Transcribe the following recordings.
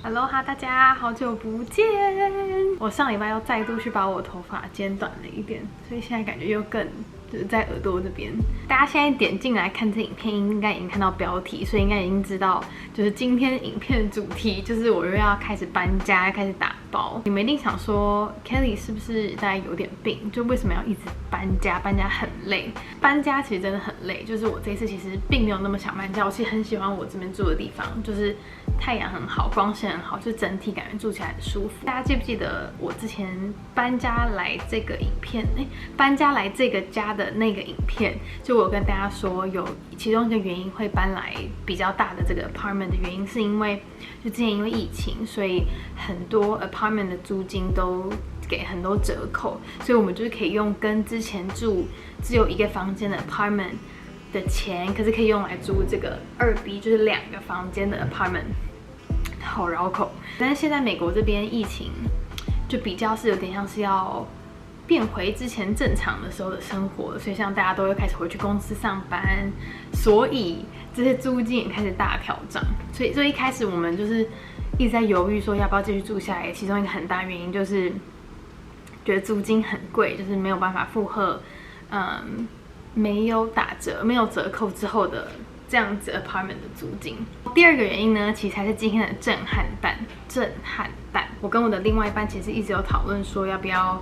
Hello 哈，大家好久不见！我上礼拜又再度去把我头发剪短了一点，所以现在感觉又更就是在耳朵这边。大家现在点进来看这影片，应该已经看到标题，所以应该已经知道，就是今天影片的主题就是我又要开始搬家，开始打包。你们一定想说 ，Kelly 是不是大概有点病？就为什么要一直搬家？搬家很累，搬家其实真的很累。就是我这一次其实并没有那么想搬家，我其实很喜欢我这边住的地方，就是太阳很好，光线很好，就整体感觉住起来很舒服。大家记不记得我之前搬家来这个影片？搬家来这个家的那个影片，就我跟大家说，有其中一个原因会搬来比较大的这个 apartment 的原因，是因为就之前因为疫情，所以很多 apartment 的租金都给很多折扣，所以我们就是可以用跟之前住只有一个房间的 apartment 的钱，可是可以用来租这个2B，就是2个房间的 apartment。好绕口，但是现在美国这边疫情就比较是有点像是要变回之前正常的时候的生活，所以像大家都会开始回去公司上班，所以这些租金也开始大调涨。所以一开始我们就是一直在犹豫说要不要继续住下来，其中一个很大原因就是觉得租金很贵，就是没有办法负荷，没有打折、没有折扣之后的这样子 apartment 的租金。第二个原因呢，其实才是今天的震撼弹。我跟我的另外一半其实一直有讨论说要不要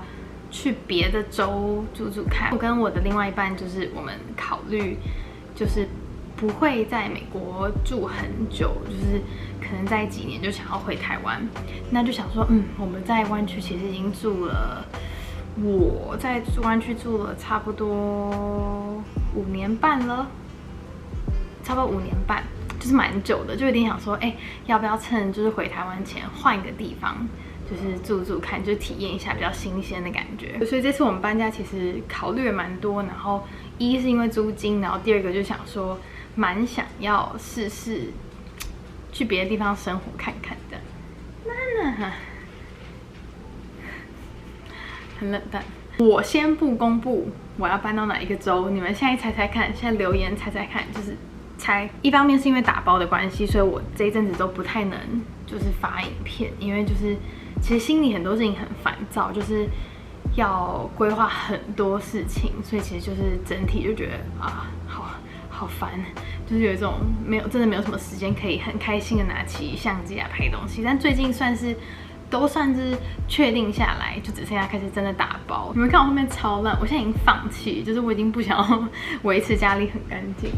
去别的州住住看。我跟我的另外一半就是我们考虑就是不会在美国住很久，就是可能在几年就想要回台湾。那就想说，我们在湾区其实已经住了，我在湾区住了差不多5年半了。差不多5年半，就是蛮久的，就有点想说，要不要趁就是回台湾前换一个地方，就是住住看，就是体验一下比较新鲜的感觉。所以这次我们搬家其实考虑了蛮多，然后一是因为租金，然后第二个就想说，蛮想要试试去别的地方生活看看的。那很冷淡。我先不公布我要搬到哪一个州，你们现在猜猜看，现在留言猜猜看，就是猜。一方面是因为打包的关系，所以我这一阵子都不太能就是发影片，因为就是其实心里很多事情很烦躁，就是要规划很多事情，所以其实就是整体就觉得好烦，就是有一种真的没有什么时间可以很开心的拿起相机来拍东西。但最近都算是确定下来，就只剩下开始真的打包。你们看我后面超烂，我现在已经放弃，就是我已经不想要维持家里很干净。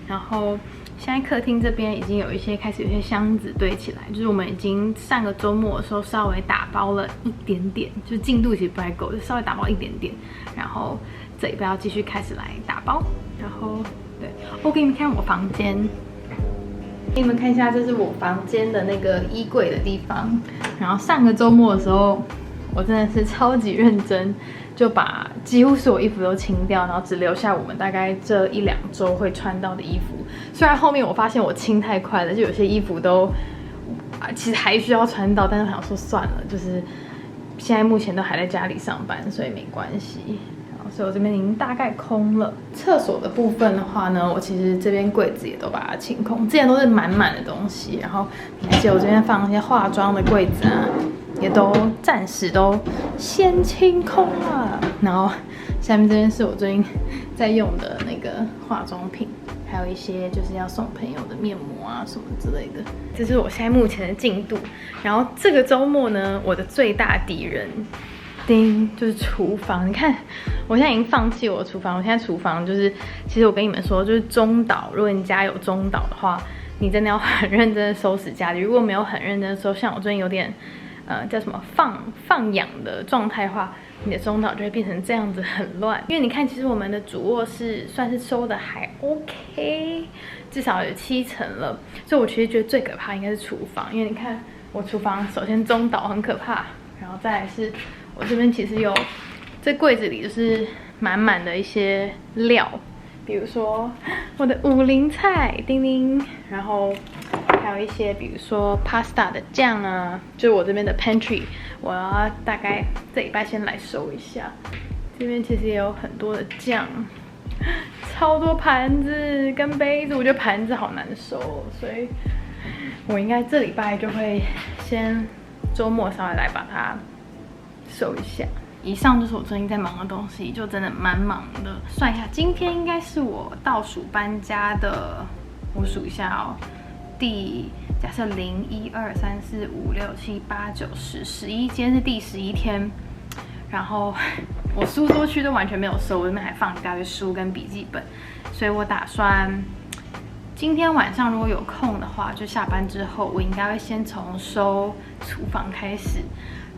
然后现在客厅这边已经开始有一些箱子堆起来，就是我们已经上个周末的时候稍微打包了一点点，就是进度其实不太够，就稍微打包一点点。然后这礼拜要继续开始来打包。然后对，我给你们看我房间。给你们看一下，这是我房间的那个衣柜的地方。然后上个周末的时候，我真的是超级认真，就把几乎所有衣服都清掉，然后只留下我们大概这1-2周会穿到的衣服。虽然后面我发现我清太快了，就有些衣服都其实还需要穿到，但是我想说算了，就是现在目前都还在家里上班，所以没关系。所以我这边已经大概空了。厕所的部分的话呢，我其实这边柜子也都把它清空，之前都是满满的东西，然后而且我这边放一些化妆的柜子啊，也都暂时都先清空了。然后下面这边是我最近在用的那个化妆品，还有一些就是要送朋友的面膜啊什么之类的。这是我现在目前的进度。然后这个周末呢，我的最大敌人就是厨房。你看我现在已经放弃我的厨房，我现在厨房就是其实我跟你们说，就是中岛，如果你家有中岛的话，你真的要很认真的收拾家里。如果没有很认真的收，像我最近有点叫什么放养的状态的话，你的中岛就会变成这样子很乱。因为你看其实我们的主卧室算是收的还 OK， 至少有70%了，所以我其实觉得最可怕应该是厨房。因为你看我厨房首先中岛很可怕，然后再来是我这边其实有这柜子里就是满满的一些料，比如说我的武陵菜叮叮，然后还有一些比如说 pasta 的酱啊，就是我这边的 pantry， 我要大概这礼拜先来收一下。这边其实也有很多的酱，超多盘子跟杯子，我觉得盘子好难收哦，所以我应该这礼拜就会先周末稍微来把它收一下。以上就是我最近在忙的东西，就真的蛮忙的。算一下，今天应该是我倒数搬家的，我数一下哦，假设0、1、2、3、4、5、6、7、8、9、10、11，今天是第11天。然后我书桌区都完全没有收，我这边还放一大堆书跟笔记本，所以我打算今天晚上如果有空的话，就下班之后，我应该会先从收厨房开始。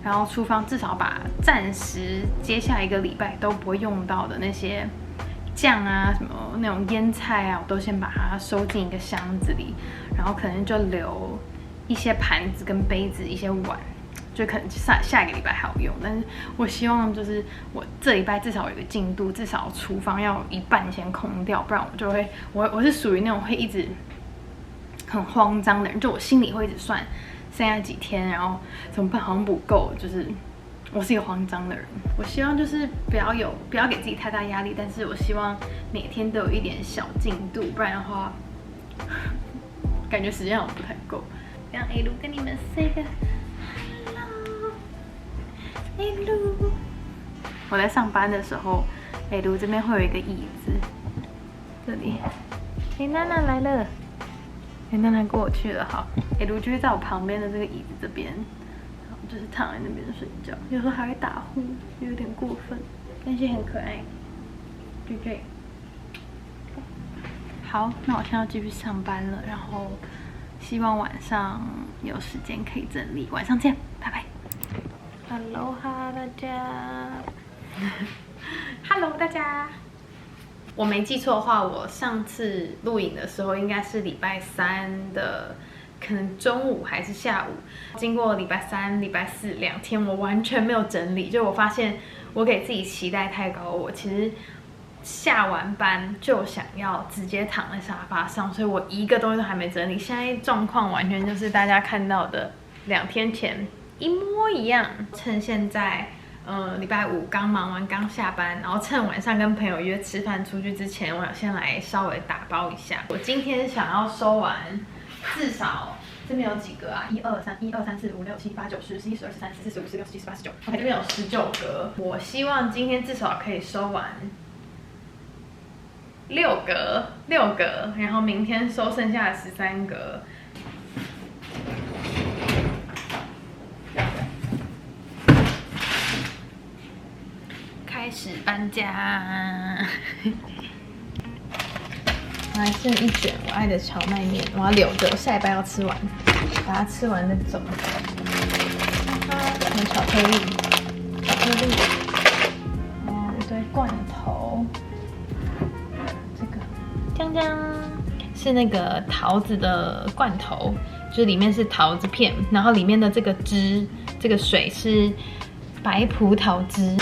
然后厨房至少把暂时接下来1个礼拜都不会用到的那些酱啊、什么那种腌菜啊，我都先把它收进一个箱子里，然后可能就留一些盘子跟杯子、一些碗，就可能下一个礼拜还有用。但是我希望就是我这礼拜至少有一个进度，至少厨房要一半先空掉，不然我就会我是属于那种会一直很慌张的人，就我心里会一直算。剩下几天，然后怎么办？好像不够，就是我是一个慌张的人。我希望就是不要给自己太大压力，但是我希望每天都有一点小进度，不然的话，感觉时间好像不太够。让 A 露跟你们 say 个 hello，A 露。我在上班的时候 ，A 露这边会有一个椅子，这里，娜娜来了。娜娜过去了，好，露就会在我旁边的这个椅子这边，然后就是躺在那边睡觉，有时候还会打呼，有点过分，但是很可爱。就这样。好，那我现在要继续上班了，然后希望晚上有时间可以整理，晚上见，拜拜。Hello 大家，Hello 大家。我没记错的话，我上次录影的时候应该是礼拜3的，可能中午还是下午。经过礼拜3、礼拜42天，我完全没有整理。就我发现我给自己期待太高，我其实下完班就想要直接躺在沙发上，所以我一个东西都还没整理。现在状况完全就是大家看到的2天前一模一样。趁现在。礼拜5刚忙完，刚下班，然后趁晚上跟朋友约吃饭出去之前，我先来稍微打包一下。我今天想要收完，至少这边有几个啊？1、2、3、1、2、3、4、5、6、7、8、9、10、11、12、13、14、15、16、17、18、19。OK， 这边有19格。我希望今天至少可以收完6格，然后明天收剩下的13格。开始搬家，我还剩1卷我爱的荞麦面，我要留着，我下礼拜要吃完，把它吃完再走。有巧克力，一堆罐头，这个江江是那个桃子的罐头，就是里面是桃子片，然后里面的这个汁，这个水是白葡萄汁。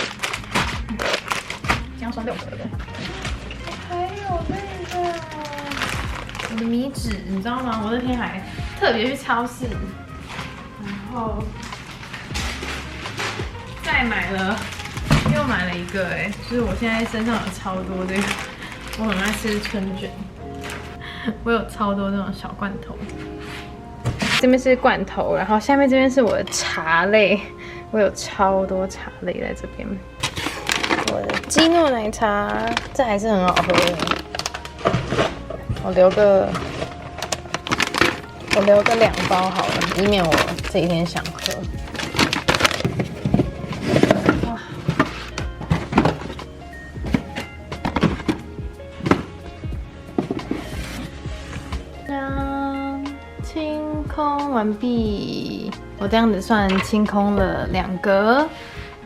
双6格的，还有那个我的米纸，你知道吗？我那天还特别去超市，然后再又买了一个，就是我现在身上有超多这个，我很爱吃春卷，我有超多那种小罐头。这边是罐头，然后下面这边是我的茶类，我有超多茶类在这边。我的基诺奶茶，这还是很好喝的。我留个2包好了，以免我这几天想喝。清空完毕，我这样子算清空了2格。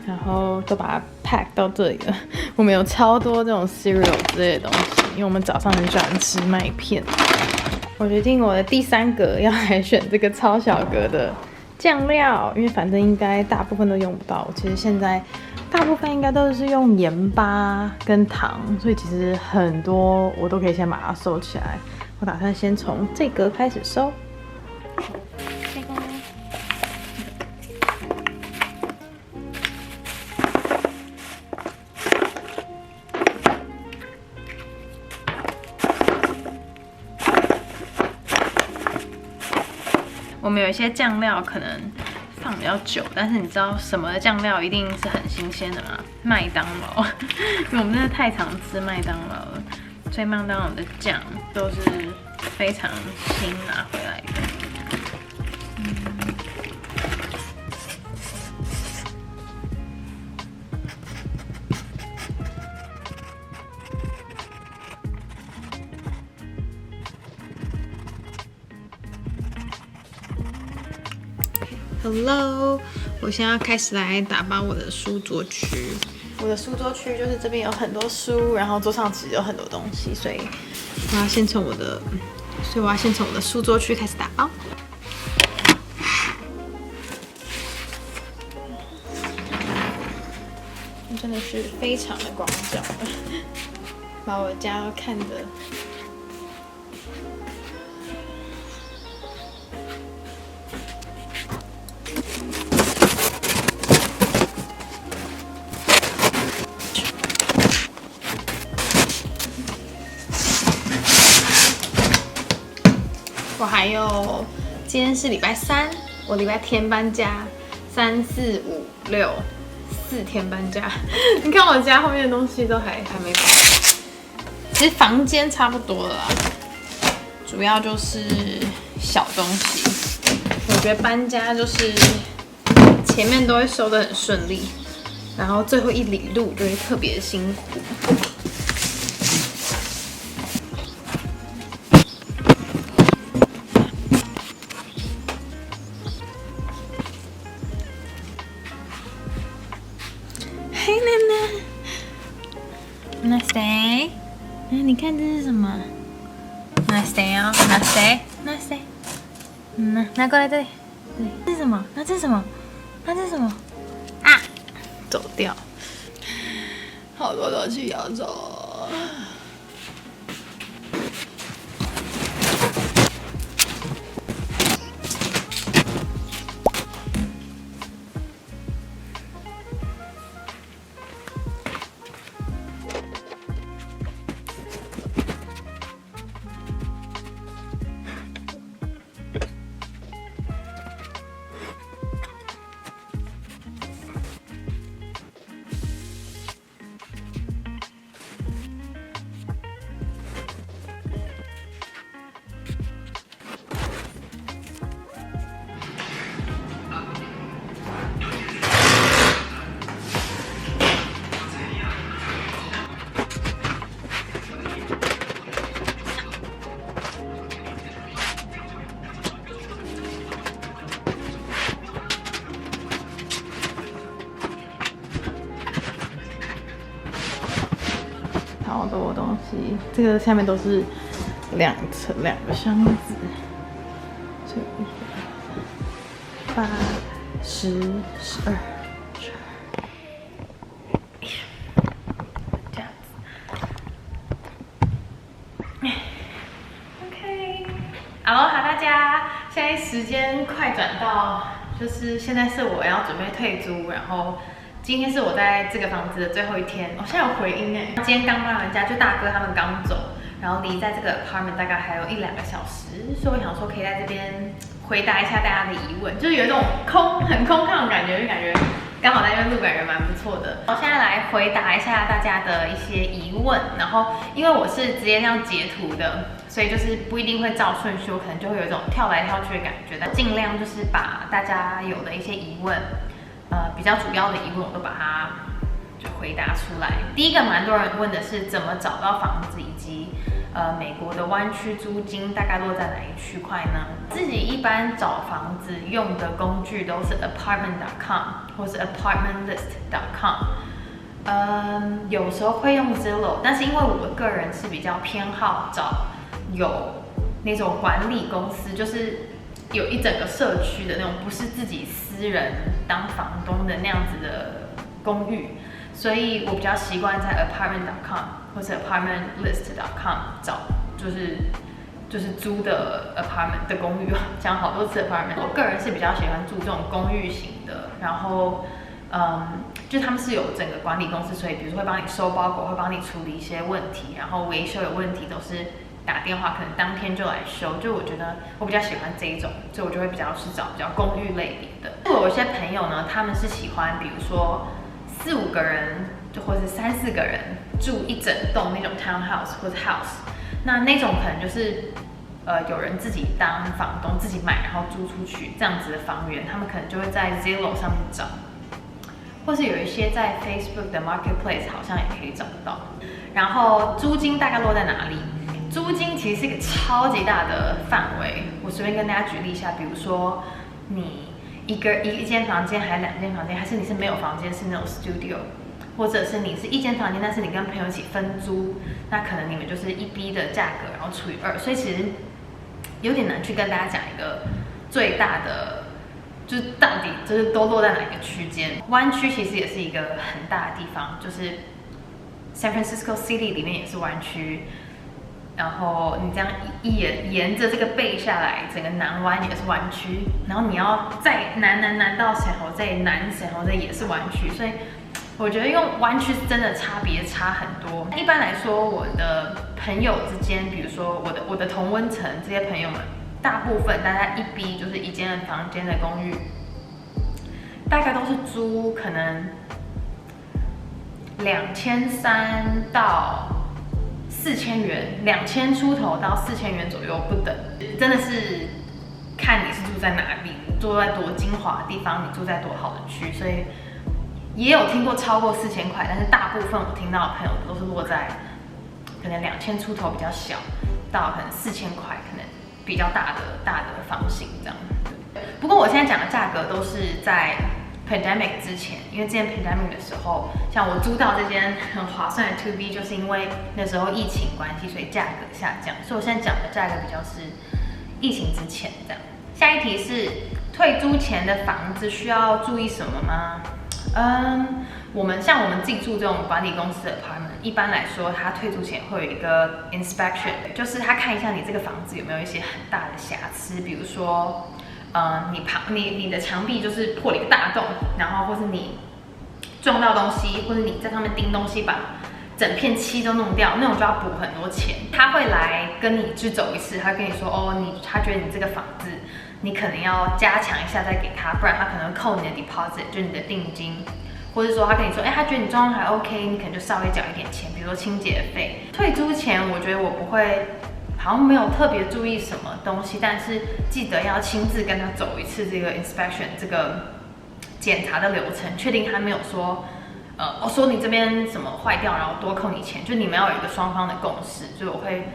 然后都把它 pack 到这里了。我们有超多这种 cereal 之类的东西，因为我们早上很喜欢吃麦片。我决定我的第3格要来选这个超小格的酱料，因为反正应该大部分都用不到。其实现在大部分应该都是用盐巴跟糖，所以其实很多我都可以先把它收起来。我打算先从这格开始收。我们有一些酱料可能放比较久，但是你知道什么的酱料一定是很新鲜的吗？麦当劳，因为我们真的太常吃麦当劳了，所以麦当劳的酱都是非常新拿回来的。Hello， 我现在要开始来打包我的书桌区。我的书桌区就是这边有很多书，然后桌上其实有很多东西，所以我要先从我的书桌区开始打包。真的是非常的光脚，把我家都看得。我还有，今天是礼拜3，我礼拜天搬家，3、4、5、6，4天搬家。你看我家后面的东西都还没搬，其实房间差不多了啦，主要就是小东西。我觉得搬家就是前面都会收得很顺利，然后最后一里路就会特别辛苦。嘿，奶奶 ，Namaste，你看这是什么 ？Namaste 哦 ，Namaste，拿过来这里，这是什么？那这是什么？那这是什么？啊，走掉，好多东西要走。好多东西，这个下面都是2个箱子，这8、10、12、12，这样子。OK，Aloha大家，现在时间快转到，就是现在是我要准备退租，然后。今天是我在这个房子的最后一天，我现在有回音哎。今天刚搬完家，就大哥他们刚走，然后离在这个 apartment 大概还有1、2个小时，所以我想说可以在这边回答一下大家的疑问，就是有一种很空旷的感觉，就感觉刚好在那边录，感觉蛮不错的。我现在来回答一下大家的一些疑问，然后因为我是直接这样截图的，所以就是不一定会照顺序，我可能就会有一种跳来跳去的感觉，但尽量就是把大家有的一些疑问。比较主要的疑问我都把它就回答出来。第一个蛮多人问的是怎么找到房子，以及美国的湾区租金大概落在哪一区块呢？自己一般找房子用的工具都是 apartment.com 或是 apartmentlist.com。有时候会用 Zillow， 但是因为我个人是比较偏好找有那种管理公司，就是有一整个社区的那种，不是自己私人当房东的那样子的公寓，所以我比较习惯在 apartment.com 或是 apartmentlist.com 找，就是租的 apartment 的公寓，讲好多次 apartment。我个人是比较喜欢住这种公寓型的，然后就他们是有整个管理公司，所以比如说会帮你收包裹，会帮你处理一些问题，然后维修有问题都是打电话，可能当天就来修。就我觉得我比较喜欢这一种，所以我就会比较是找比较公寓类别的。我有一些朋友呢，他们是喜欢比如说4、5个人，就或是3、4个人住一整栋那种 townhouse 或者 house， 那种可能就是有人自己当房东自己买，然后租出去这样子的房源，他们可能就会在 Zillow 上面找，或是有一些在 Facebook 的 Marketplace 好像也可以找到。然后租金大概落在哪里？租金其实是一个超级大的范围。我随便跟大家举例一下，比如说你一间房间，还是2间房间，还是你是没有房间，是那种 studio， 或者是你是1间房间，但是你跟朋友一起分租，那可能你们就是1B 的价格，然后除以2，所以其实有点难去跟大家讲一个最大的，就是到底就是都落在哪一个区间。湾区其实也是一个很大的地方，就是 San Francisco City 里面也是湾区。然后你这样沿着这个背下来，整个南湾也是湾区，然后你要再南到San Jose，南San Jose也是湾区，所以我觉得用湾区是真的差别差很多。一般来说，我的朋友之间，比如说我的同温层这些朋友们，大部分大家1B 就是1间房间的公寓，大概都是租可能2300到4000元，2000出头到4000元左右不等，真的是看你是住在哪里，住在多精华的地方，你住在多好的区，所以也有听过超过4000块，但是大部分我听到的朋友都是落在可能2000出头比较小，到可能4000块，可能比较大的房型这样。不过我现在讲的价格都是在pandemic 之前，因为之前 pandemic 的时候，像我租到这间很划算的 2B， 就是因为那时候疫情关系，所以价格下降。所以我现在讲的价格比较是疫情之前这样。下一题是退租前的房子需要注意什么吗？我们自己住这种管理公司的 apartment， 一般来说，它退租前会有一个 inspection， 就是他看一下你这个房子有没有一些很大的瑕疵，比如说。你的墙壁就是破了一个大洞，然后或是你撞到东西，或者你在上面钉东西，把整片漆都弄掉，那种就要补很多钱。他会来跟你去走一次，他会跟你说他觉得你这个房子你可能要加强一下再给他，不然他可能会扣你的 deposit， 就是你的定金，或者说他跟你说，他觉得你状况还 OK， 你可能就稍微缴一点钱，比如说清洁费。退租前，我觉得我不会。好像没有特别注意什么东西，但是记得要亲自跟他走一次这个 inspection 这个检查的流程，确定他没有说，说你这边什么坏掉，然后多扣你钱，就你们要有一个双方的共识。所以我会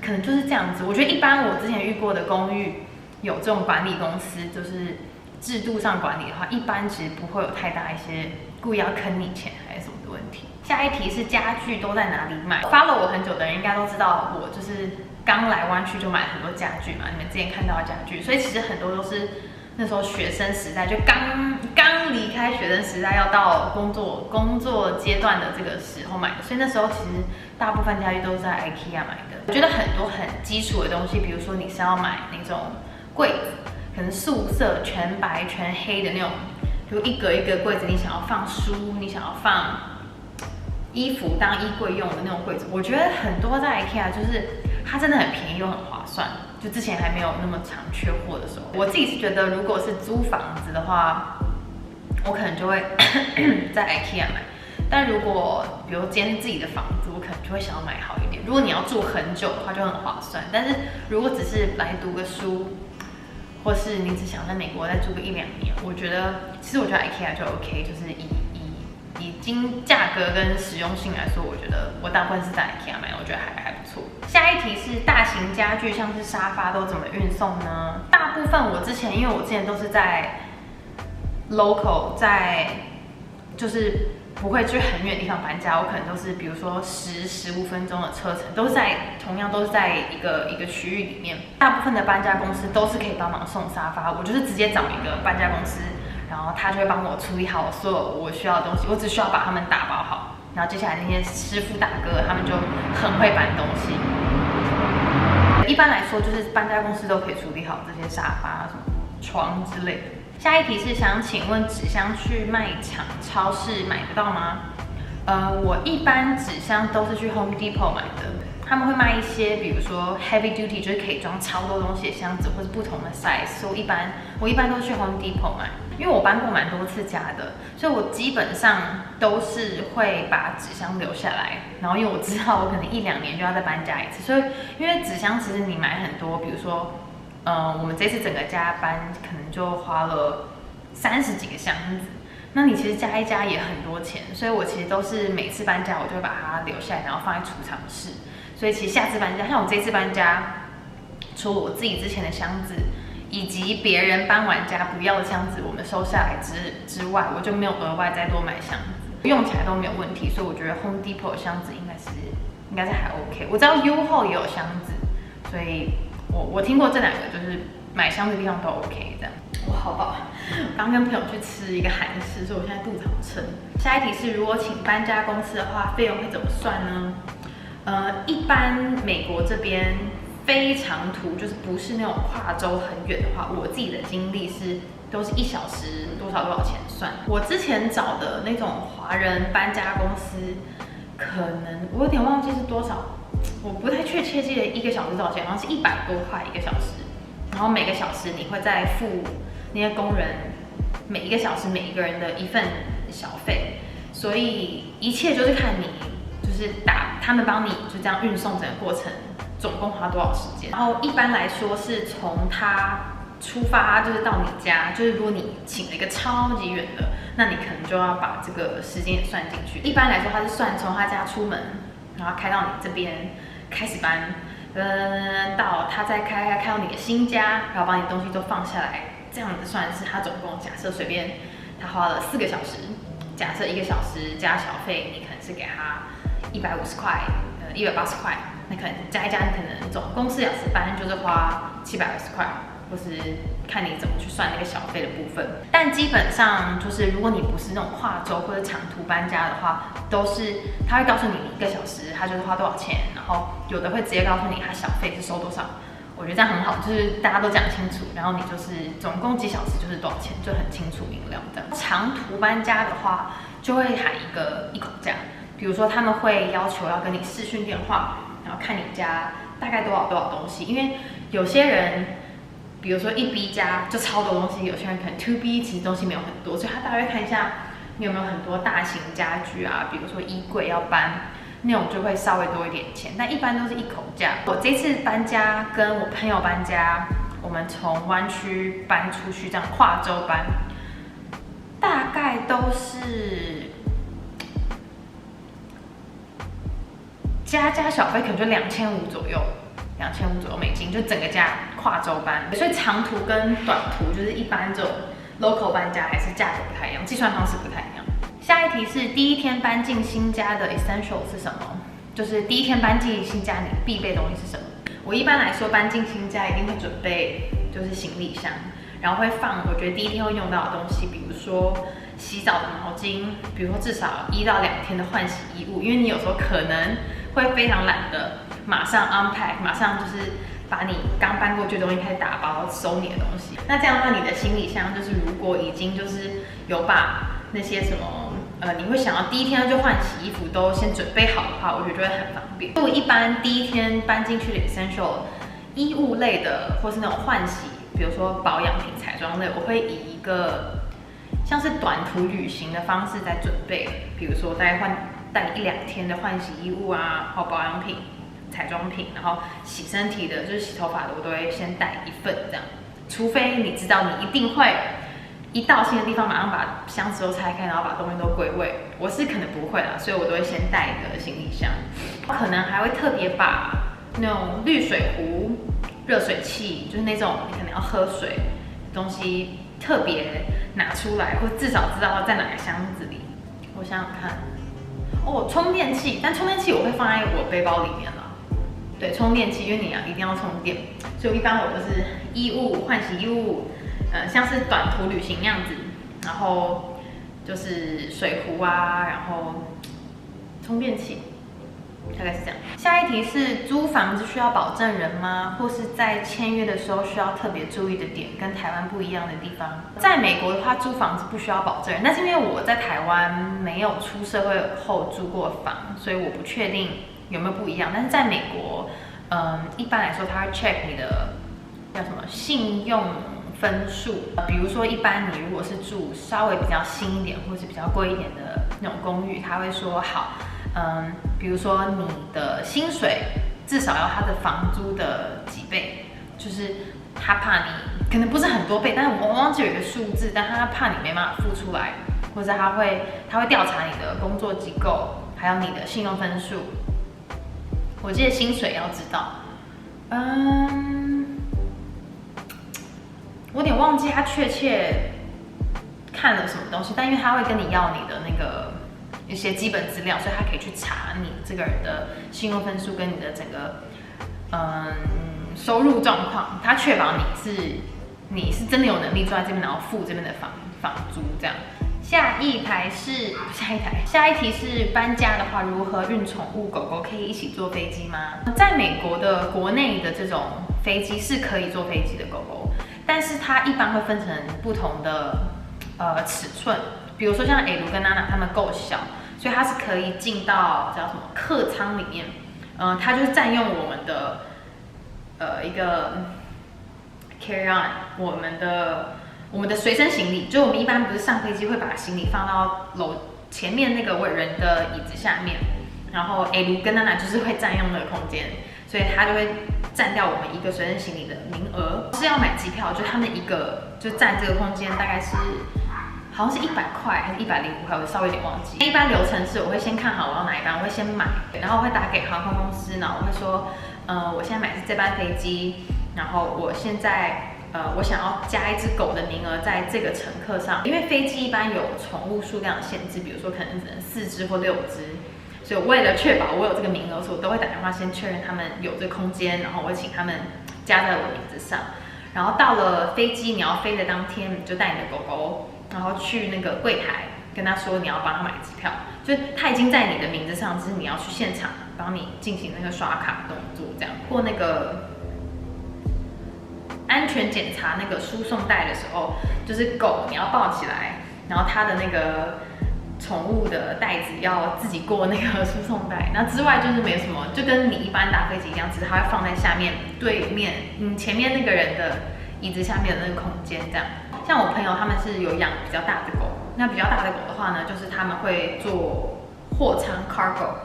可能就是这样子。我觉得一般我之前遇过的公寓有这种管理公司，就是制度上管理的话，一般其实不会有太大一些故意要坑你钱还是什么的问题。下一题是家具都在哪里买 ？follow 我很久的人应该都知道，我就是刚来湾区就买很多家具嘛，你们之前看到的家具，所以其实很多都是那时候学生时代，就刚离开学生时代要到工作阶段的这个时候买的，所以那时候其实大部分家具都是在 IKEA 买的。我觉得很多很基础的东西，比如说你是要买那种柜子，可能素色全白全黑的那种，就一格一格柜子，你想要放书，你想要放衣服当衣柜用的那种柜子，我觉得很多在 IKEA 就是它真的很便宜又很划算。就之前还没有那么常缺货的时候，我自己是觉得，如果是租房子的话，我可能就会在 IKEA 买。但如果比如今天自己的房子，我可能就会想要买好一点。如果你要住很久的话，就很划算。但是如果只是来读个书，或是你只想在美国再住个1-2年，我觉得 IKEA 就 OK， 就是以价格跟实用性来说，我觉得我大部分是在 IKEA 买，我觉得还不错。下一题是大型家具，像是沙发都怎么运送呢？大部分因为我之前都是在 local， 就是不会去很远的地方搬家，我可能都是比如说10-15分钟的车程，同样都是在一个区域里面。大部分的搬家公司都是可以帮忙送沙发，我就是直接找一个搬家公司。然后他就会帮我处理好所有我需要的东西，我只需要把它们打包好。然后接下来那些师傅大哥他们就很会搬东西。一般来说，就是搬家公司都可以处理好这些沙发、什么床之类的。下一题是想请问纸箱去卖场、超市买得到吗？我一般纸箱都是去 Home Depot 买的，他们会卖一些，比如说 heavy duty， 就是可以装超多东西的箱子，或是不同的 size。所以我一般都去 Home Depot 买，因为我搬过蛮多次家的，所以我基本上都是会把纸箱留下来。然后因为我知道我可能1、2年就要再搬家一次，所以因为纸箱其实你买很多，比如说，我们这次整个家搬可能就花了30几个箱子。那你其实加一加也很多钱，所以我其实都是每次搬家我就会把它留下来，然后放在储藏室。所以其实下次搬家，像我这次搬家，除了我自己之前的箱子，以及别人搬完家不要的箱子，我们收下来之外，我就没有额外再多买箱子，用起来都没有问题。所以我觉得 Home Depot 的箱子应该是还 OK。我知道 U-Haul 也有箱子，所以我听过这2个，就是买箱子的地方都 OK 这样。我好饱，刚跟朋友去吃一个韩式，所以我现在肚子好撑。下一题是，如果请搬家公司的话，费用会怎么算呢？一般美国这边非长途，就是不是那种跨州很远的话，我自己的经历是都是1小时多少钱算。我之前找的那种华人搬家公司，可能我有点忘记是多少，我不太确切记得1个小时多少钱，好像是100多块1个小时，然后每个小时你会再付那些工人每1个小时每一个人的1份小费，所以一切就是看你就是他们帮你就这样运送整个过程总共花多少时间。然后一般来说是从他出发就是到你家，就是如果你请了一个超级远的，那你可能就要把这个时间也算进去。一般来说他是算从他家出门，然后开到你这边开始搬，到他再开到你的新家，然后把你东西都放下来。这样子算是他总共假设随便他花了4个小时，假设1个小时加小费，你可能是给他150块，180块，那可能加一加，你可能总共4小时搬就是花720块，或是看你怎么去算那个小费的部分。但基本上就是如果你不是那种跨州或者长途搬家的话，都是他会告诉你1个小时他就是花多少钱，然后有的会直接告诉你他小费是收多少。我觉得这样很好，就是大家都讲清楚，然后你就是总共几小时就是多少钱，就很清楚明了这样。长途搬家的话，就会喊一口价，比如说他们会要求要跟你视讯电话，然后看你家大概多少东西，因为有些人，比如说1B 家就超多东西，有些人可能 2B 其实东西没有很多，所以他大概会看一下你有没有很多大型家具啊，比如说衣柜要搬。那种就会稍微多一点钱，但一般都是一口价。我这次搬家跟我朋友搬家，我们从湾区搬出去，这样跨州搬，大概都是加小费，可能就2500左右，2500左右美金，就整个家跨州搬。所以长途跟短途就是一般这种 local 搬家还是价格不太一样，计算方式不太一样。下一题是第一天搬进新家的 essential 是什么？就是第一天搬进新家你必备的东西是什么？我一般来说搬进新家一定会准备就是行李箱，然后会放我觉得第一天会用到的东西，比如说洗澡的毛巾，比如说至少1到2天的换洗衣物，因为你有时候可能会非常懒得马上 unpack， 马上就是把你刚搬过去的东西开始打包收你的东西。那这样的话，你的行李箱就是如果已经就是有把那些什么你会想要第一天就换洗衣服都先准备好的话，我觉得就会很方便。所以我一般第一天搬进去的 essential 衣物类的，或是那种换洗，比如说保养品、彩妆类，我会以一个像是短途旅行的方式在准备，比如说大概带1、2天的换洗衣物啊，然后保养品、彩妆品，然后洗身体的，就是洗头发的，我都会先带1份这样。除非你知道你一定会一到新的地方马上把箱子都拆开，然后把东西都归位，我是可能不会啦，所以我都会先带一个行李箱，可能还会特别把那种滤水壶、热水器，就是那种你可能要喝水的东西特别拿出来，或至少知道在哪个箱子里。我想想看，充电器，但充电器我会放在我背包里面啦。对，充电器，因为你一定要充电，所以一般我就是衣物、换洗衣物。像是短途旅行那样子，然后就是水壶啊，然后充电器，大概是这样。下一题是租房子需要保证人吗？或是在签约的时候需要特别注意的点，跟台湾不一样的地方？在美国的话，租房子不需要保证人，但是因为我在台湾没有出社会后租过房，所以我不确定有没有不一样。但是在美国，一般来说，他会 check 你的叫什么信用分数。比如说，一般你如果是住稍微比较新一点或是比较贵一点的那种公寓，他会说好，比如说你的薪水至少要他的房租的几倍，就是他怕你可能不是很多倍，但是我忘记有一个数字，但他怕你没办法付出来，或者他会调查你的工作机构，还有你的信用分数。我记得薪水要知道，我有点忘记他确切看了什么东西，但因为他会跟你要你的那个一些基本资料，所以他可以去查你这个人的信用分数跟你的整个收入状况，他确保你是真的有能力住在这边，然后付这边的房租这样。下一题是搬家的话，如何运宠物狗狗可以一起坐飞机吗？在美国的国内的这种飞机是可以坐飞机的狗狗，但是它一般会分成不同的尺寸，比如说像A卢跟娜娜它们够小，所以它是可以进到叫什么客舱里面，它就是占用我们的一个 carry on 我们的随身行李，就我们一般不是上飞机会把行李放到前面那个人的椅子下面，然后 A 卢跟娜娜就是会占用那个空间，所以它就会占掉我们一个随身行李的名额。是要买机票，就他们一个就占这个空间，大概是好像是100块还是105块，我稍微有点忘记。一般流程是我会先看好我要哪一班，我会先买，然后我会打给航空公司，然后我会说，我现在买的是这班飞机，然后我现在。我想要加一只狗的名额在这个乘客上，因为飞机一般有宠物数量的限制，比如说可能只能4只或6只，所以我为了确保我有这个名额，所以我都会打电话先确认他们有这个空间，然后我会请他们加在我名字上。然后到了飞机你要飞的当天，你就带你的狗狗，然后去那个柜台跟他说你要帮他买机票，就是他已经在你的名字上，只是你要去现场帮你进行那个刷卡动作，这样过那个。安全检查那个输送带的时候，就是狗你要抱起来，然后它的那个宠物的袋子要自己过那个输送带。那之外就是没什么，就跟你一般搭飞机一样，只是它会放在下面对面前面那个人的椅子下面的那个空间这样。像我朋友他们是有养比较大的狗，那比较大的狗的话呢，就是他们会做货舱 cargo。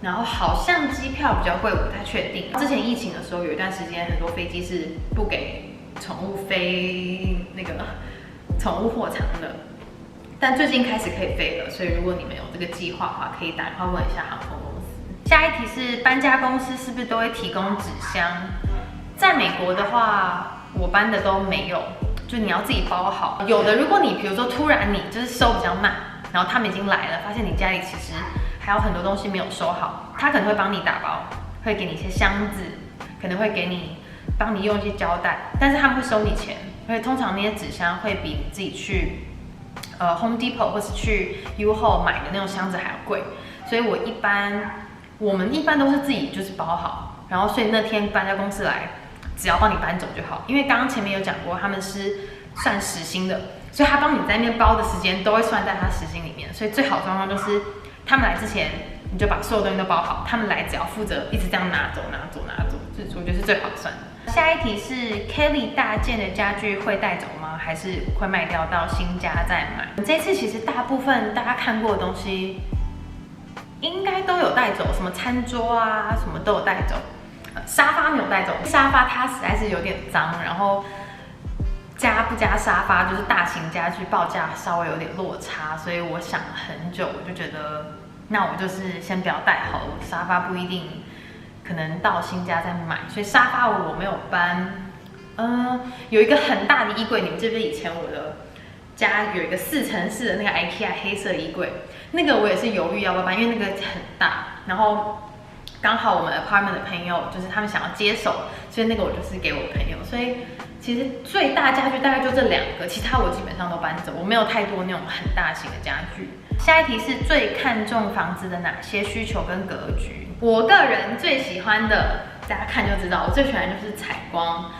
然后好像机票比较贵，我不太确定。之前疫情的时候，有一段时间很多飞机是不给宠物飞那个宠物货舱的，但最近开始可以飞了。所以如果你们有这个计划的话，可以打电话问一下航空公司。下一题是搬家公司是不是都会提供纸箱？在美国的话，我搬的都没有，就你要自己包好。有的，如果你比如说突然你就是收比较慢，然后他们已经来了，发现你家里其实还有很多东西没有收好，他可能会帮你打包，会给你一些箱子，可能会帮你用一些胶带，但是他们会收你钱，所以通常那些纸箱会比你自己去Home Depot 或是去 U-Haul 买的那种箱子还要贵，所以我们一般都是自己就是包好，然后所以那天搬家公司来，只要帮你搬走就好，因为刚刚前面有讲过他们是算时薪的，所以他帮你在那边包的时间都会算在他时薪里面，所以最好的状况就是他们来之前你就把所有东西都包好，他们来只要负责一直这样拿走，这我觉得是最划算的。下一题是 Kelly 大件的家具会带走吗？还是会卖掉到新家再买？这次其实大部分大家看过的东西应该都有带走，什么餐桌啊什么都有带走，沙发没有带走，沙发它实在是有点脏，然后加不加沙发就是大型家具报价稍微有点落差，所以我想了很久，我就觉得那我就是先不要带好了，沙发不一定可能到新家再买，所以沙发我没有搬。有一个很大的衣柜，你们记不记得以前我的家有一个4x4的那个 IKEA 黑色衣柜，那个我也是犹豫要不要搬，因为那个很大，然后刚好我们 apartment 的朋友就是他们想要接手，所以那个我就是给我朋友，所以其实最大家具大概就这2个，其他我基本上都搬走，我没有太多那种很大型的家具。下一题是最看重房子的哪些需求跟格局？我个人最喜欢的，大家看就知道，我最喜欢就是采光。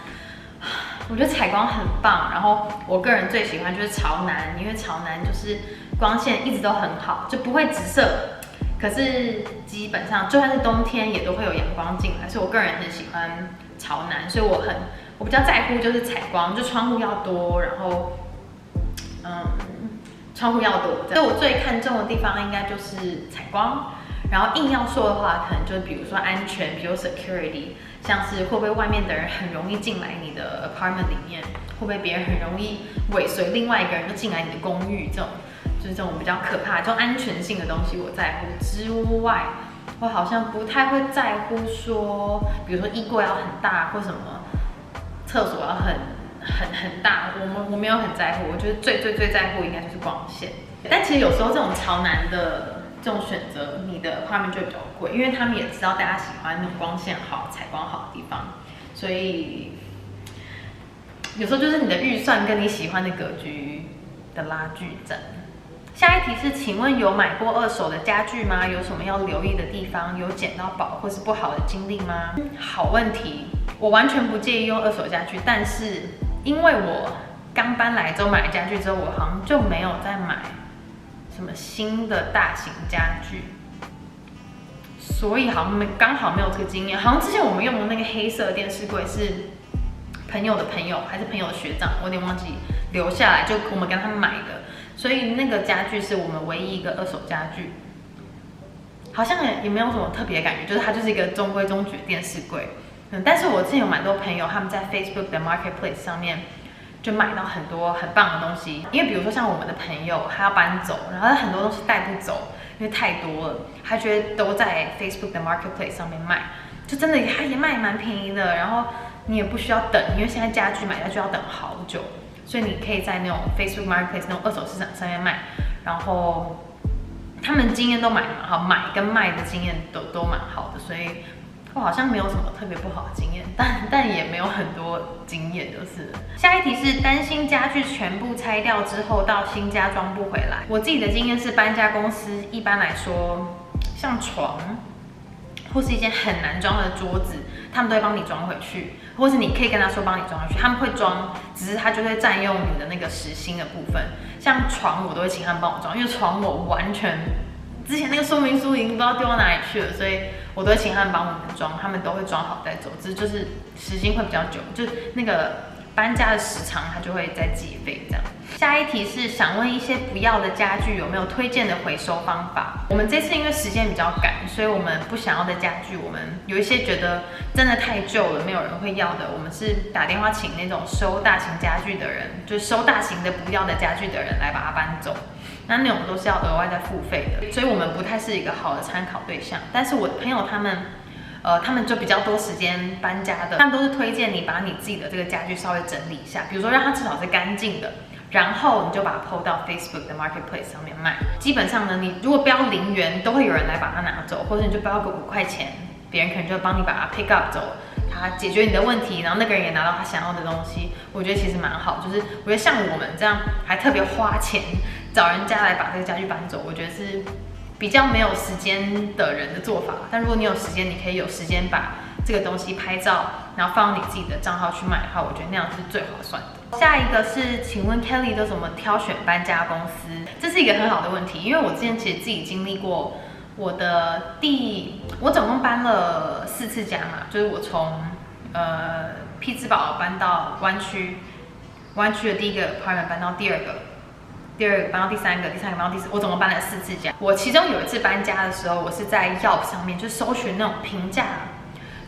我觉得采光很棒，然后我个人最喜欢就是朝南，因为朝南就是光线一直都很好，就不会直射，可是基本上就算是冬天也都会有阳光进来，所以我个人很喜欢朝南，所以我比较在乎就是采光，就窗户要多，然后窗户要多。所以我最看重的地方应该就是采光。然后硬要说的话，可能就比如说安全，比如 security， 像是会不会外面的人很容易进来你的 apartment 里面，会不会别人很容易尾随另外一个人就进来你的公寓，就是这种比较可怕、这种安全性的东西我在乎之外，我好像不太会在乎说，比如说衣柜要很大或什么，厕所要很大，我没有很在乎，我觉得最在乎应该就是光线。但其实有时候这种朝南的这种选择，你的 apartment 就比较贵，因为他们也知道大家喜欢那种光线好、采光好的地方，所以有时候就是你的预算跟你喜欢的格局的拉锯战。下一题是，请问有买过二手的家具吗？有什么要留意的地方？有捡到宝或是不好的经历吗？好问题，我完全不介意用二手家具，但是因为我刚搬来之后买了家具之后，我好像就没有再买什么新的大型家具，所以好像刚好没有这个经验。好像之前我们用的那个黑色电视柜是朋友的朋友还是朋友的学长，我有点忘记留下来，就我们跟他们买的，所以那个家具是我们唯一一个二手家具，好像也没有什么特别的感觉，就是它就是一个中规中矩的电视柜。但是我之前有蛮多朋友他们在 Facebook 的 Marketplace 上面就买到很多很棒的东西，因为比如说像我们的朋友他要搬走，然后他很多东西带不走，因为太多了，他觉得都在 Facebook 的 Marketplace 上面卖，就真的他也卖蛮便宜的，然后你也不需要等，因为现在家具买家具要等好久，所以你可以在那种 Facebook Marketplace 那种二手市场上面卖，然后他们经验都蛮好，买跟卖的经验都蛮好的，所以我好像没有什么特别不好的经验，但也没有很多经验就是了。下一题是担心家具全部拆掉之后到新家装不回来。我自己的经验是，搬家公司一般来说，像床或是一件很难装的桌子，他们都会帮你装回去，或是你可以跟他说帮你装回去，他们会装，只是他就会占用你的那个时薪的部分。像床我都会请他们帮我装，因为床我完全之前那个说明书已经不知道丢到哪里去了，所以我都会请他们帮我们装，他们都会装好再走，只是就是时间会比较久，就是那个搬家的时长它就会再计费这样。下一题是想问一些不要的家具有没有推荐的回收方法？我们这次因为时间比较赶，所以我们不想要的家具，我们有一些觉得真的太旧了，没有人会要的，我们是打电话请那种收大型家具的人，就是收大型的不要的家具的人来把它搬走。那种都是要额外再付费的，所以我们不太是一个好的参考对象。但是我的朋友他们就比较多时间搬家的，他们都是推荐你把你自己的这个家具稍微整理一下，比如说让它至少是干净的，然后你就把它 po 到 Facebook 的 Marketplace 上面卖。基本上呢，你如果标0元，都会有人来把它拿走，或者你就标个5块钱，别人可能就帮你把它 pick up 走，他解决你的问题，然后那个人也拿到他想要的东西。我觉得其实蛮好，就是我觉得像我们这样还特别花钱找人家来把这个家具搬走，我觉得是比较没有时间的人的做法。但如果你有时间，你可以有时间把这个东西拍照，然后放到你自己的账号去卖的话，我觉得那样是最划算的。下一个是，请问 Kelly 都怎么挑选搬家公司？这是一个很好的问题，因为我之前其实自己经历过我总共搬了4次家嘛，就是我从匹兹堡搬到湾区的第一个 apartment 搬到第二个搬到第三个搬到第四，我总共搬了4次家。我其中有一次搬家的时候，我是在 Yelp 上面就搜寻那种评价，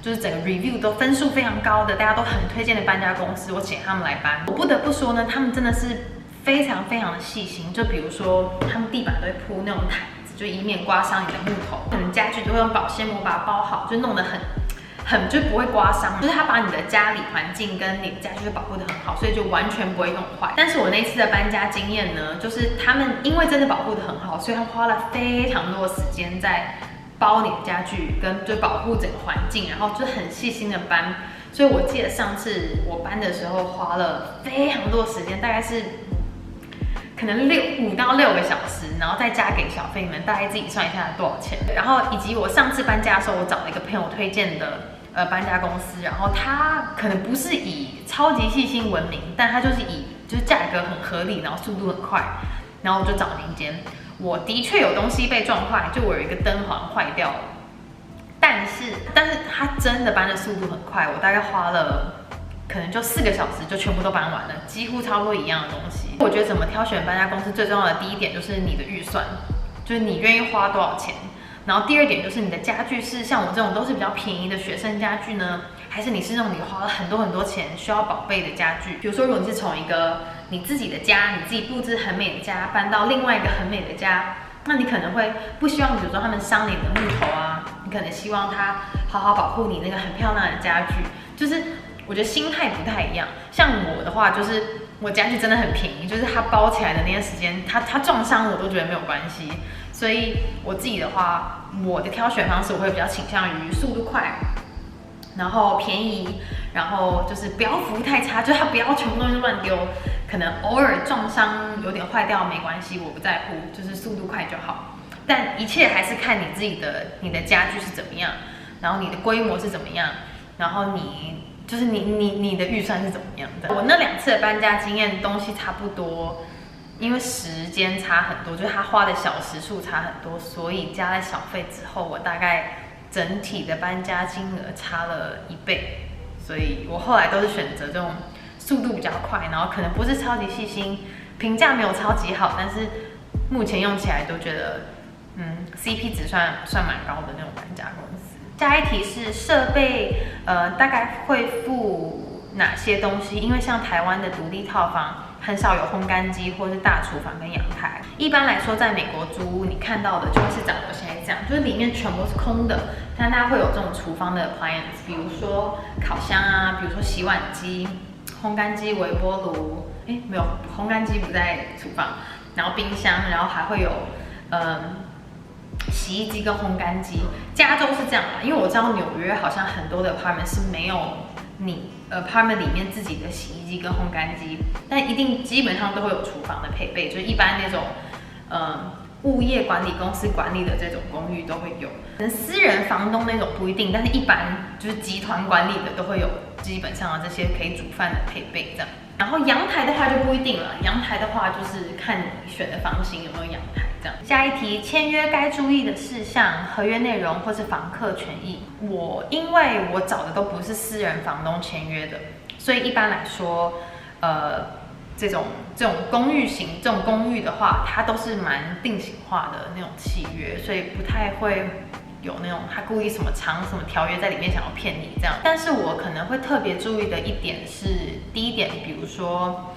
就是整个 review 都分数非常高的，大家都很推荐的搬家公司，我请他们来搬。我不得不说呢，他们真的是非常非常的细心。就比如说，他们地板都会铺那种毯子，就以免刮伤你的木头。可能家具都会用保鲜膜把它包好，就弄得很就不会刮伤，就是他把你的家里环境跟你的家具都保护得很好，所以就完全不会弄坏。但是我那次的搬家经验呢，就是他们因为真的保护得很好，所以他花了非常多的时间在包你的家具跟就保护整个环境，然后就很细心的搬。所以我记得上次我搬的时候花了非常多的时间，大概是可能5到6个小时，然后再加给小费，你们大概自己算一下多少钱。然后以及我上次搬家的时候，我找了一个朋友推荐的搬家公司，然后他可能不是以超级细心闻名，但他就是以就是价格很合理，然后速度很快，然后我就找了一间。我的确有东西被撞坏，就我有一个灯环坏掉了，但是它真的搬的速度很快，我大概花了可能就4个小时就全部都搬完了，几乎差不多一样的东西。我觉得怎么挑选搬家公司最重要的第一点就是你的预算，就是你愿意花多少钱。然后第二点就是你的家具是像我这种都是比较便宜的学生家具呢，还是你是那种你花了很多钱需要宝贝的家具？比如说，如果你是从一个你自己的家，你自己布置很美的家搬到另外一个很美的家，那你可能会不希望，比如说他们伤你的木头啊，你可能希望他好好保护你那个很漂亮的家具。就是我觉得心态不太一样。像我的话，就是我家具真的很便宜，就是它包起来的那些时间，它撞伤我都觉得没有关系。所以我自己的话，我的挑选方式我会比较倾向于速度快，然后便宜，然后就是不要服务太差，就是它不要全部东西都乱丢，可能偶尔撞伤有点坏掉没关系，我不在乎，就是速度快就好。但一切还是看你自己的家具是怎么样，然后你的规模是怎么样，然后你的预算是怎么样的。我那2次的搬家经验东西差不多。因为时间差很多，就是他花的小时数差很多，所以加在小费之后，我大概整体的搬家金额差了1倍，所以我后来都是选择这种速度比较快，然后可能不是超级细心，评价没有超级好，但是目前用起来都觉得CP 值算蛮高的那种搬家公司。下一题是设备，大概会付哪些东西？因为像台湾的独立套房。很少有烘干机或是大厨房跟阳台。一般来说，在美国租屋，你看到的就会是长得现在这样，就是里面全部是空的，但它会有这种厨房的 appliance， 比如说烤箱啊，比如说洗碗机、烘干机、微波炉，没有，烘干机不在厨房，然后冰箱，然后还会有洗衣机跟烘干机。加州是这样啦，因为我知道纽约好像很多的 apartment 是没有你apartment 里面自己的洗衣机跟烘干机，但一定基本上都会有厨房的配备，就是一般那种物业管理公司管理的这种公寓都会有，可能私人房东那种不一定，但是一般就是集团管理的都会有基本上的这些可以煮饭的配备这样。然后阳台的话就不一定了，阳台的话就是看你选的房型有没有阳台这样。下一题，签约该注意的事项、合约内容或是房客权益。因为我找的都不是私人房东签约的，所以一般来说，这种公寓型这种公寓的话，它都是蛮定型化的那种契约，所以不太会有那种他故意什么藏什么条约在里面想要骗你这样。但是我可能会特别注意的一点是，第一点，比如说，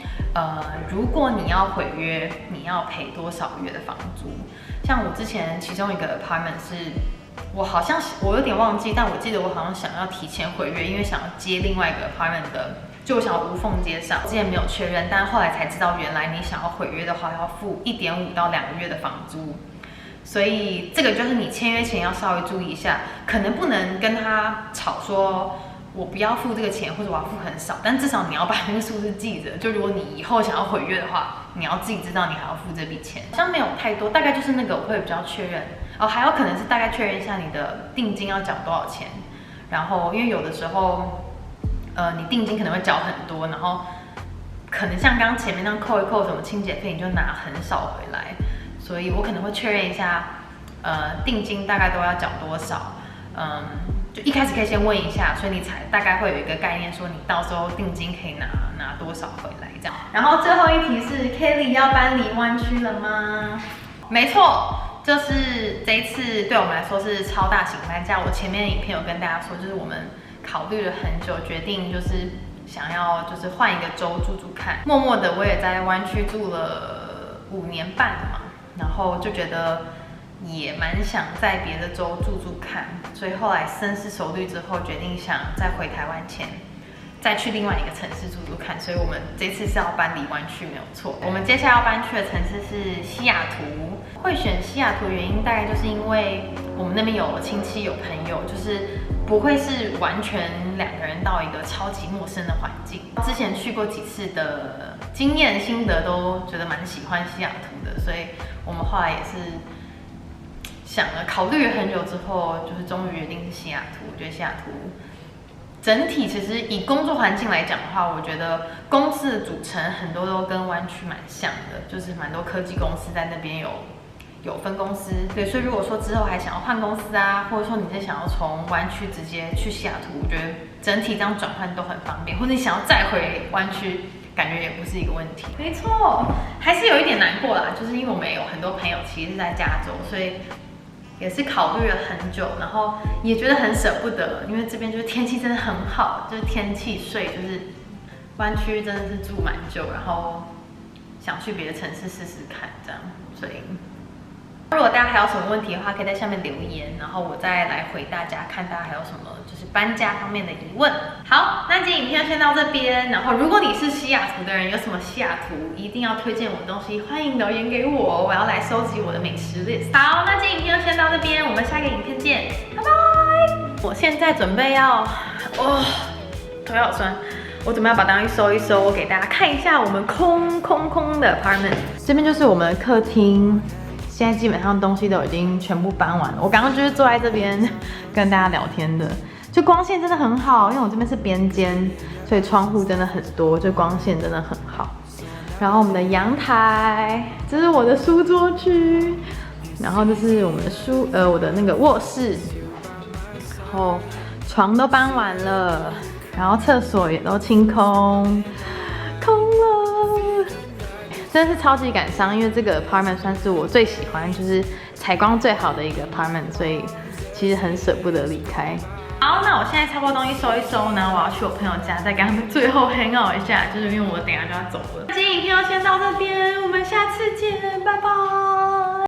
如果你要毁约，你要赔多少月的房租？像我之前其中一个 apartment 是，我有点忘记，但我记得我好像想要提前毁约，因为想要接另外一个 apartment 的。就我想要无缝接上，之前没有确认，但后来才知道，原来你想要毁约的话，要付1.5到2个月的房租，所以这个就是你签约前要稍微注意一下，可能不能跟他吵说我不要付这个钱，或者我要付很少，但至少你要把那个数字记着，就如果你以后想要毁约的话，你要自己知道你还要付这笔钱。好像没有太多，大概就是那个我会比较确认哦，还有可能是大概确认一下你的定金要缴多少钱，然后因为有的时候。你定金可能会缴很多，然后可能像刚刚前面那样扣一扣什么清洁费，你就拿很少回来，所以我可能会确认一下，定金大概都要缴多少，就一开始可以先问一下，所以你才大概会有一个概念，说你到时候定金可以拿多少回来这样。然后最后一题是 Kelly 要搬离湾区了吗？没错。就是这一次对我们来说是超大型搬家，我前面的影片有跟大家说，就是我们考虑了很久，决定就是想要就是换一个州住住看。默默的我也在湾区住了5年半了嘛，然后就觉得也蛮想在别的州住住看，所以后来深思熟虑之后，决定想在回台湾前再去另外一个城市住住看，所以我们这次是要搬离湾区没有错。我们接下来要搬去的城市是西雅图。会选西雅图的原因大概就是因为我们那边有亲戚有朋友，就是不会是完全2个人到一个超级陌生的环境。之前去过几次的经验心得都觉得蛮喜欢西雅图的，所以我们后来也是考虑了很久之后，就是终于决定是西雅图。我觉得西雅图整体其实以工作环境来讲的话，我觉得公司的组成很多都跟湾区蛮像的，就是蛮多科技公司在那边有分公司，对，所以如果说之后还想要换公司啊，或者说你是想要从湾区直接去西雅图，我觉得整体这样转换都很方便，或者你想要再回湾区，感觉也不是一个问题。没错，还是有一点难过啦，就是因为我们有很多朋友其实是在加州，所以也是考虑了很久，然后也觉得很舍不得，因为这边就是天气真的很好，就是天气睡，就是湾区真的是住蛮久，然后想去别的城市试试看这样，所以。如果大家还有什么问题的话，可以在下面留言，然后我再来回大家，看大家还有什么就是搬家方面的疑问。好，那今天影片就先到这边。然后，如果你是西雅图的人，有什么西雅图一定要推荐我的东西，欢迎留言给我，我要来收集我的美食 list。好，那今天影片就先到这边，我们下个影片见，拜拜。我现在准备要，腿好酸。我准备要把东西收一收，我给大家看一下我们空的 apartment。这边就是我们的客厅。现在基本上东西都已经全部搬完了。我刚刚就是坐在这边跟大家聊天的，就光线真的很好，因为我这边是边间，所以窗户真的很多，就光线真的很好。然后我们的阳台，这是我的书桌区，然后这是我们的我的那个卧室，然后床都搬完了，然后厕所也都清空了。真的是超级感伤，因为这个 apartment 算是我最喜欢，就是采光最好的一个 apartment， 所以其实很舍不得离开。好，那我现在差不多东西收一收呢，我要去我朋友家，再跟他们最后 hang out 一下，就是因为我等一下就要走了。今天影片就先到这边，我们下次见，拜拜。